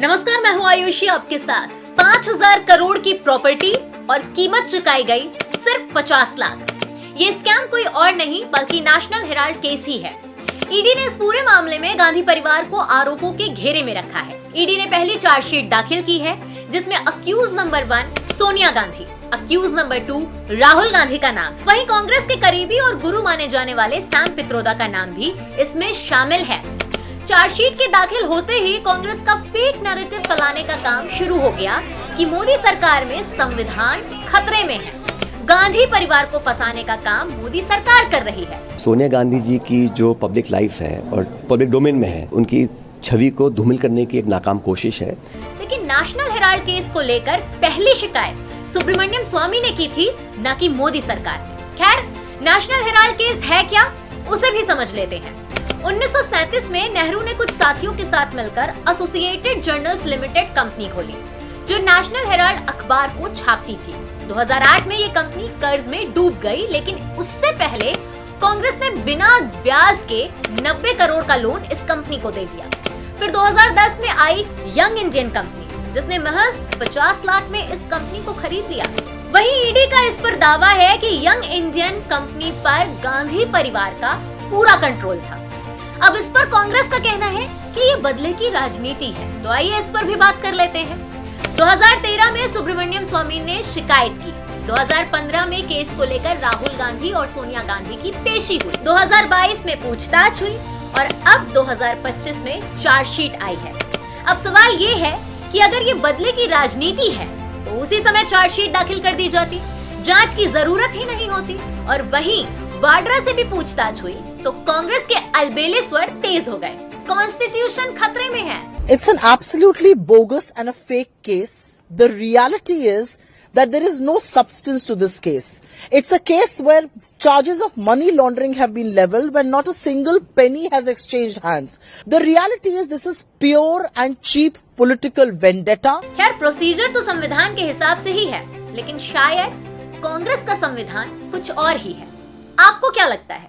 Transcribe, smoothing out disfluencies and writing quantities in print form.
नमस्कार, मैं हूं आयुषी आपके साथ। 5,000 करोड़ की प्रॉपर्टी और कीमत चुकाई गई सिर्फ 50 लाख। ये स्कैम कोई और नहीं बल्कि नेशनल हेराल्ड केस ही है। ईडी ने इस पूरे मामले में गांधी परिवार को आरोपों के घेरे में रखा है। ईडी ने पहली चार्जशीट दाखिल की है जिसमें accused number 1 Sonia Gandhi, accused number 2 Rahul Gandhi का नाम, वहीं कांग्रेस के करीबी और गुरु माने जाने वाले सैम पित्रोदा का नाम भी इसमें शामिल है। चार्जशीट के दाखिल होते ही कांग्रेस का फेक नैरेटिव फैलाने का काम शुरू हो गया कि मोदी सरकार में संविधान खतरे में है। गांधी परिवार को फंसाने का काम मोदी सरकार कर रही है। सोनिया गांधी जी की जो पब्लिक लाइफ है और पब्लिक डोमेन में है, उनकी छवि को धूमिल करने की एक नाकाम कोशिश है। लेकिन नेशनल हेराल्ड केस को लेकर पहली शिकायत सुब्रमण्यम स्वामी ने की थी, न कि मोदी सरकार। खैर, नेशनल हेराल्ड केस है क्या, उसे भी समझ लेते हैं। 1937 में नेहरू ने कुछ साथियों के साथ मिलकर एसोसिएटेड जर्नल्स लिमिटेड कंपनी खोली, जो नेशनल हेराल्ड अखबार को छापती थी। 2008 में ये कंपनी कर्ज में डूब गई, लेकिन उससे पहले कांग्रेस ने बिना ब्याज के 90 करोड़ का लोन इस कंपनी को दे दिया। फिर 2010 में आई यंग इंडियन कंपनी, जिसने महज 50 लाख में इस कंपनी को खरीद लिया। वहीं ईडी का इस पर दावा है कि यंग इंडियन कंपनी पर गांधी परिवार का पूरा कंट्रोल था। अब इस पर कांग्रेस का कहना है कि ये बदले की राजनीति है, तो आइए इस पर भी बात कर लेते हैं। 2013 में सुब्रमण्यम स्वामी ने शिकायत की। 2015 में केस को लेकर राहुल गांधी और सोनिया गांधी की पेशी हुई। 2022 में पूछताछ हुई और अब 2025 में चार्जशीट आई है। अब सवाल ये है कि अगर ये बदले की राजनीति है तो उसी समय चार्जशीट दाखिल कर दी जाती, जांच की जरूरत ही नहीं होती। और वहीं वाड्रा से भी पूछताछ हुई तो कांग्रेस के अलबेले स्वर तेज हो गए। कॉन्स्टिट्यूशन खतरे में है। It's an absolutely bogus and a fake case. The reality is that there is no substance to this case. It's a case where charges of money laundering have been leveled when not a single penny has exchanged hands. The reality is this is pure and cheap political vendetta. खैर, procedure तो संविधान के हिसाब से ही है, लेकिन शायद कांग्रेस का संविधान कुछ और ही है। आपको क्या लगता है?